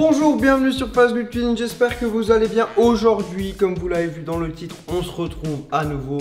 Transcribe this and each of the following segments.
Bonjour, bienvenue sur Fast Good Cuisine, j'espère que vous allez bien. Aujourd'hui, comme vous l'avez vu dans le titre, on se retrouve à nouveau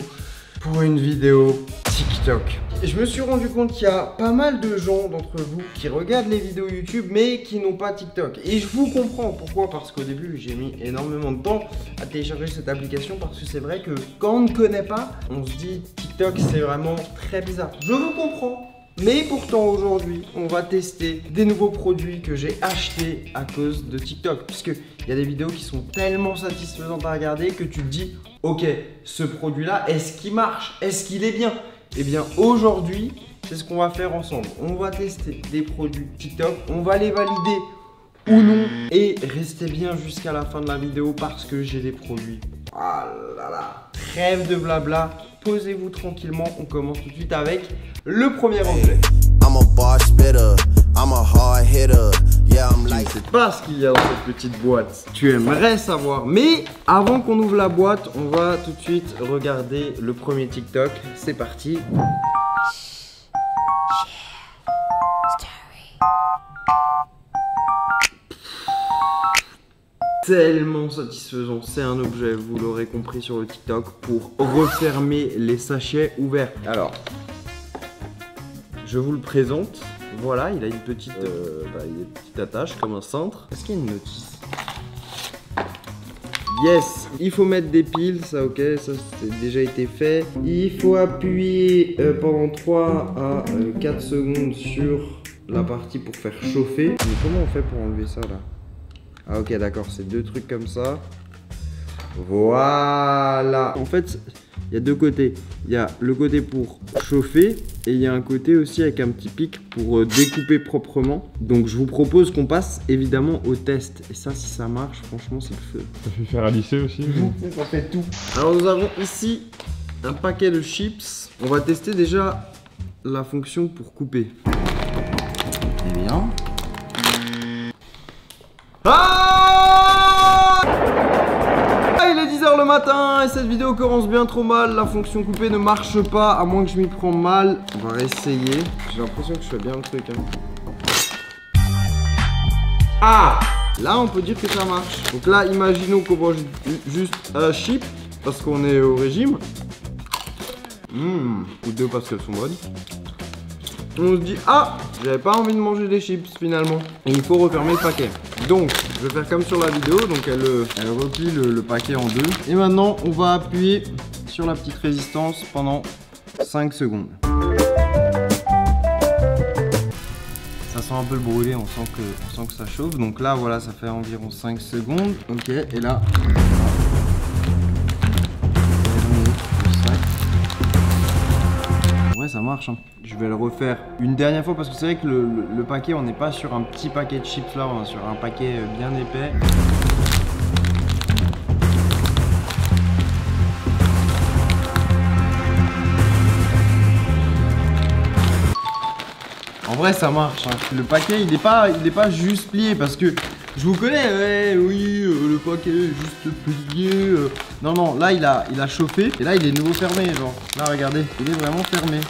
pour une vidéo TikTok. Je me suis rendu compte qu'il y a pas mal de gens d'entre vous qui regardent les vidéos YouTube mais qui n'ont pas TikTok. Et je vous comprends, pourquoi? Parce qu'au début j'ai mis énormément de temps à télécharger cette application, parce que c'est vrai que quand on ne connaît pas, on se dit TikTok c'est vraiment très bizarre. Je vous comprends. Mais pourtant aujourd'hui, on va tester des nouveaux produits que j'ai achetés à cause de TikTok. Puisque il y a des vidéos qui sont tellement satisfaisantes à regarder que tu te dis, ok, ce produit-là, est-ce qu'il marche? Est-ce qu'il est bien? Eh bien aujourd'hui, c'est ce qu'on va faire ensemble. On va tester des produits TikTok, on va les valider ou non. Et restez bien jusqu'à la fin de la vidéo parce que j'ai des produits. Ah là là, trêve de blabla. Posez-vous tranquillement, on commence tout de suite avec le premier objet. Tu ne sais pas ce qu'il y a dans cette petite boîte. Tu aimerais savoir. Mais avant qu'on ouvre la boîte, on va tout de suite regarder le premier TikTok. C'est parti. Tellement satisfaisant, c'est un objet, vous l'aurez compris sur le TikTok, pour refermer les sachets ouverts. Alors, je vous le présente. Voilà, il a une petite, attache comme un cintre. Est-ce qu'il y a une notice? Yes, il faut mettre des piles, ça ok, ça c'est déjà été fait. Il faut appuyer pendant 3 à 4 secondes sur la partie pour faire chauffer. Mais comment on fait pour enlever ça là? Ah ok, d'accord, c'est deux trucs comme ça. Voilà. En fait, il y a deux côtés. Il y a le côté pour chauffer et il y a un côté aussi avec un petit pic pour découper proprement. Donc je vous propose qu'on passe évidemment au test. Et ça, si ça marche, franchement, c'est le feu. Ça fait faire à lisser aussi. Ça fait tout. Alors nous avons ici un paquet de chips. On va tester déjà la fonction pour couper. Eh bien... Ah, il est 10 h le matin et cette vidéo commence bien trop mal. La fonction couper ne marche pas, à moins que je m'y prends mal. On va essayer. J'ai l'impression que je fais bien le truc. Ah, là on peut dire que ça marche. Donc là, imaginons qu'on mange juste un chip parce qu'on est au régime. Ou deux parce qu'elles sont bonnes. On se dit, ah, j'avais pas envie de manger des chips finalement. Et il faut refermer le paquet. Donc, je vais faire comme sur la vidéo. Donc, elle replie le paquet en deux. Et maintenant, on va appuyer sur la petite résistance pendant 5 secondes. Ça sent un peu le brûlé, on sent que ça chauffe. Donc là, voilà, ça fait environ 5 secondes. Ok, et là... Ouais, ça marche, hein. Je vais le refaire une dernière fois parce que c'est vrai que le paquet, on n'est pas sur un petit paquet de chips là, on est sur un paquet bien épais. En vrai, ça marche, hein. Le paquet, il est pas juste plié parce que je vous connais, ouais, oui, le paquet est juste plié. Non, non, là il a chauffé et là il est nouveau fermé, genre. Là, regardez, il est vraiment fermé.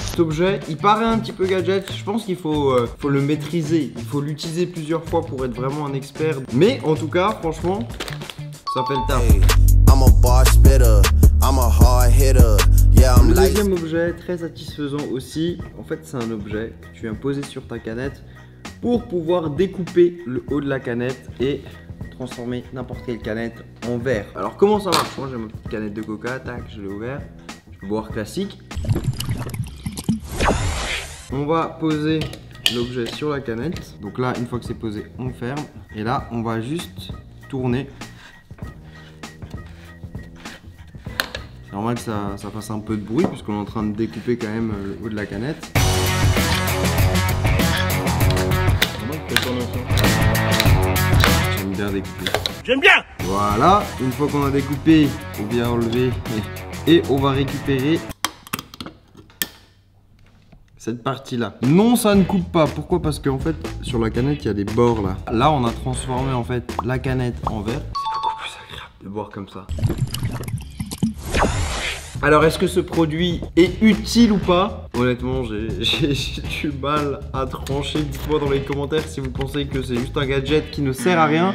Cet objet, il paraît un petit peu gadget. Je pense qu'il faut le maîtriser. Il faut l'utiliser plusieurs fois pour être vraiment un expert. Mais en tout cas, franchement, ça fait le taf. Le deuxième objet, très satisfaisant aussi. En fait, c'est un objet que tu viens poser sur ta canette pour pouvoir découper le haut de la canette et transformer n'importe quelle canette en verre. Alors comment ça marche? Moi j'ai ma petite canette de coca, tac, je l'ai ouvert. Je peux boire classique. On va poser l'objet sur la canette. Donc là, une fois que c'est posé, on ferme. Et là, on va juste tourner. C'est normal que ça fasse un peu de bruit puisqu'on est en train de découper quand même le haut de la canette. J'aime bien découper. J'aime bien! Voilà, une fois qu'on a découpé, on vient enlever et on va récupérer cette partie là. Non, ça ne coupe pas. Pourquoi? Parce qu'en fait, sur la canette, il y a des bords là. Là, on a transformé en fait la canette en verre. C'est beaucoup plus agréable de boire comme ça. Alors, est-ce que ce produit est utile ou pas? Honnêtement, j'ai du mal à trancher. Dites-moi dans les commentaires si vous pensez que c'est juste un gadget qui ne sert à rien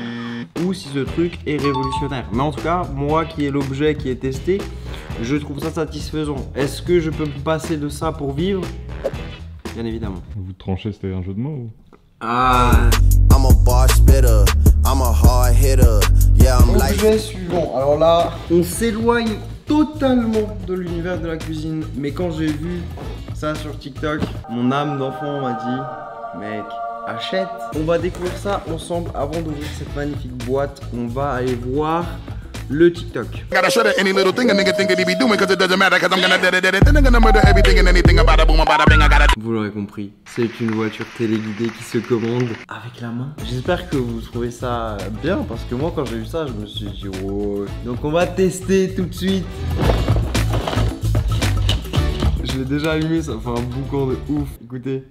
ou si ce truc est révolutionnaire. Mais en tout cas, moi qui ai l'objet qui est testé, je trouve ça satisfaisant. Est-ce que je peux me passer de ça pour vivre? Bien évidemment. Vous tranchez, c'était un jeu de mots ou... Ah. Objet suivant. Alors là, on s'éloigne totalement de l'univers de la cuisine. Mais quand j'ai vu ça sur TikTok, mon âme d'enfant m'a dit, mec, achète. On va découvrir ça ensemble avant d'ouvrir cette magnifique boîte. On va aller voir le TikTok. Vous l'aurez compris, c'est une voiture téléguidée qui se commande avec la main. J'espère que vous trouvez ça bien parce que moi quand j'ai vu ça, je me suis dit oh. Donc on va tester tout de suite. Je l'ai déjà allumé, ça fait un boucan de ouf. Écoutez.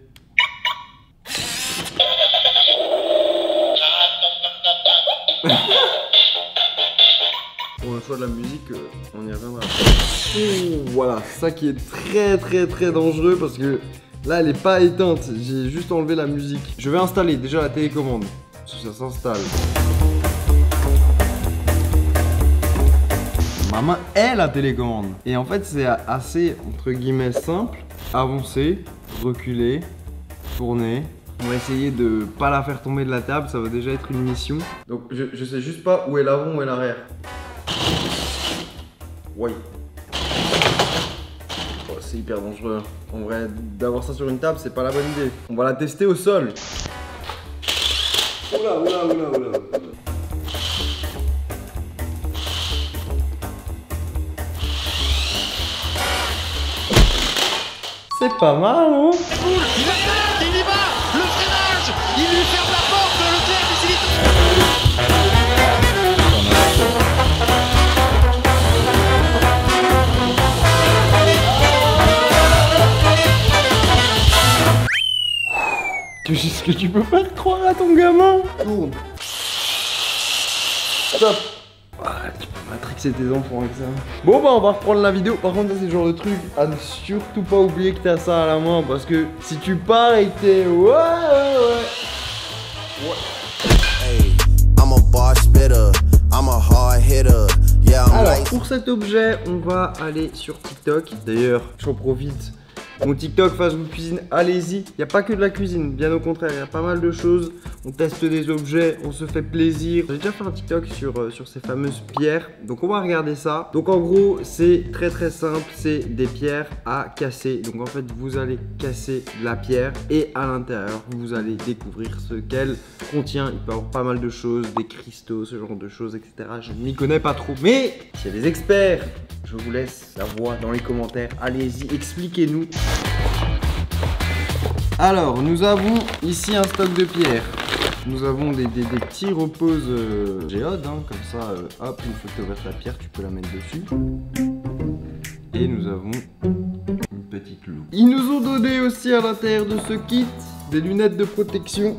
Pour le choix de la musique, on y reviendra. Oh, voilà, ça qui est très dangereux parce que là elle est pas éteinte, j'ai juste enlevé la musique. Je vais installer déjà la télécommande, ça s'installe. Ma main est la télécommande. Et en fait c'est assez entre guillemets simple. Avancer, reculer, tourner. On va essayer de pas la faire tomber de la table, ça va déjà être une mission. Donc je sais juste pas où est l'avant, où est l'arrière. Oui. Oh, c'est hyper dangereux. En vrai, d'avoir ça sur une table, c'est pas la bonne idée. On va la tester au sol. Oula. C'est pas mal, hein? Il attaque, il y va, le freinage, il lui ferme la porte, le clair Qu'est-ce que tu peux faire croire à ton gamin? Tourne. Stop. Ah, tu peux matrixer tes enfants avec ça. Bon bah on va reprendre la vidéo. Par contre ça c'est le genre de truc à ne surtout pas oublier que t'as ça à la main. Parce que si tu pars et que t'es ouais. Alors pour cet objet on va aller sur TikTok. D'ailleurs j'en profite. Mon TikTok Fast Good Cuisine, allez-y. Il n'y a pas que de la cuisine, bien au contraire, il y a pas mal de choses. On teste des objets, on se fait plaisir. J'ai déjà fait un TikTok sur ces fameuses pierres. Donc on va regarder ça. Donc en gros, c'est très simple. C'est des pierres à casser. Donc en fait, vous allez casser la pierre. Et à l'intérieur, vous allez découvrir ce qu'elle contient. Il peut y avoir pas mal de choses, des cristaux, ce genre de choses, etc. Je n'y connais pas trop. Mais s'il y a des experts, je vous laisse la voix dans les commentaires. Allez-y, expliquez-nous. Alors, nous avons ici un stock de pierres. Nous avons des petits reposes géodes, hein, comme ça, hop, une fois que tu as ouvert la pierre, tu peux la mettre dessus. Et nous avons une petite loupe. Ils nous ont donné aussi à l'intérieur de ce kit des lunettes de protection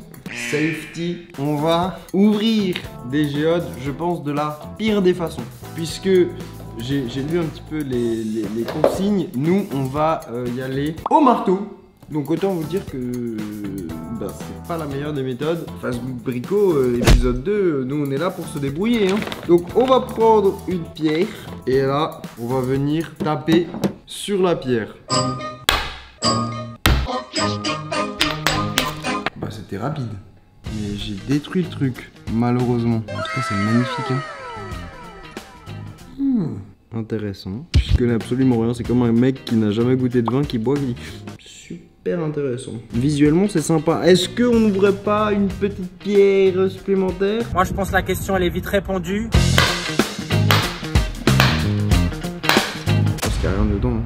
safety. On va ouvrir des géodes, je pense, de la pire des façons. Puisque j'ai lu un petit peu les consignes. Nous, on va y aller au marteau. Donc autant vous dire que c'est pas la meilleure des méthodes. Fast Good Brico, épisode 2, nous on est là pour se débrouiller, hein. Donc on va prendre une pierre et là on va venir taper sur la pierre. Bah c'était rapide. Mais j'ai détruit le truc, malheureusement. En tout cas c'est magnifique, hein. Intéressant. Je connais absolument rien, c'est comme un mec qui n'a jamais goûté de vin qui boit, qui dit super intéressant. Visuellement c'est sympa. Est-ce qu'on n'ouvrait pas une petite pierre supplémentaire? Moi je pense que la question elle est vite répondue. Parce qu'il n'y a rien dedans, hein.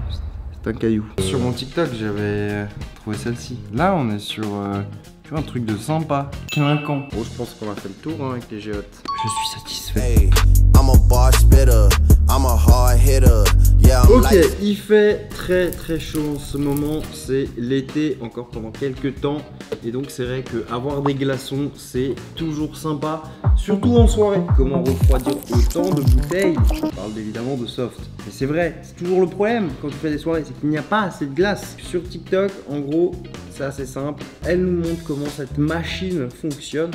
C'est un caillou. Sur mon TikTok j'avais trouvé celle-ci. Là on est sur un truc de sympa, clinquant. Bon je pense qu'on a fait le tour, hein, avec les géotes. Je suis satisfait. I'm a hard hitter. Yeah, I'm Ok, like. il fait très chaud en ce moment, c'est l'été encore pendant quelques temps et donc c'est vrai que avoir des glaçons c'est toujours sympa, surtout en soirée. Comment refroidir autant de bouteilles? Je parle évidemment de soft, mais c'est vrai, c'est toujours le problème quand tu fais des soirées, c'est qu'il n'y a pas assez de glace. Sur TikTok, en gros, c'est assez simple, elle nous montre comment cette machine fonctionne.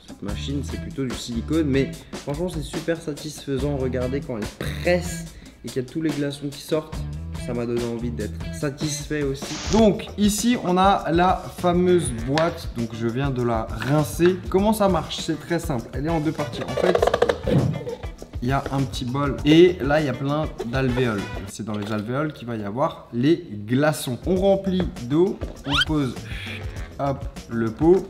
Cette machine c'est plutôt du silicone, mais franchement c'est super satisfaisant. Regardez quand elle presse et qu'il y a tous les glaçons qui sortent, ça m'a donné envie d'être satisfait aussi. Donc ici on a la fameuse boîte, donc je viens de la rincer. Comment ça marche? C'est très simple, elle est en deux parties. En fait, il y a un petit bol et là il y a plein d'alvéoles. C'est dans les alvéoles qu'il va y avoir les glaçons. On remplit d'eau, on pose hop le pot,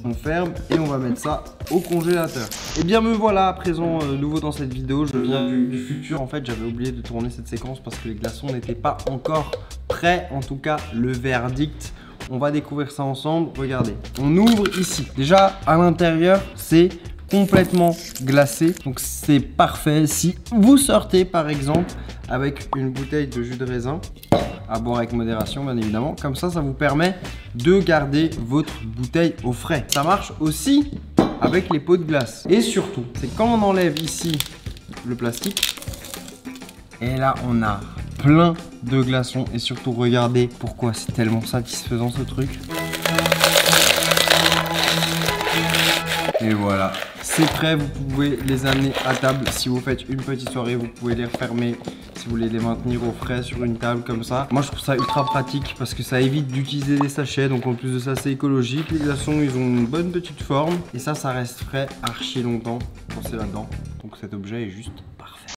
on ferme et on va mettre ça au congélateur. Et bien me voilà à présent nouveau dans cette vidéo. Je viens du futur. En fait j'avais oublié de tourner cette séquence parce que les glaçons n'étaient pas encore prêts. En tout cas le verdict, on va découvrir ça ensemble. Regardez, on ouvre ici. Déjà à l'intérieur c'est complètement glacé, donc c'est parfait. Si vous sortez par exemple avec une bouteille de jus de raisin, à boire avec modération bien évidemment, comme ça vous permet de garder votre bouteille au frais. Ça marche aussi avec les pots de glace. Et surtout, c'est quand on enlève ici le plastique, et là on a plein de glaçons. Et surtout regardez pourquoi c'est tellement satisfaisant ce truc. Et voilà, c'est prêt, vous pouvez les amener à table. Si vous faites une petite soirée, vous pouvez les refermer si vous voulez les maintenir au frais sur une table comme ça. Moi je trouve ça ultra pratique parce que ça évite d'utiliser des sachets. Donc en plus de ça c'est écologique. Les glaçons ils ont une bonne petite forme et ça reste frais archi longtemps quand c'est là-dedans. Donc cet objet est juste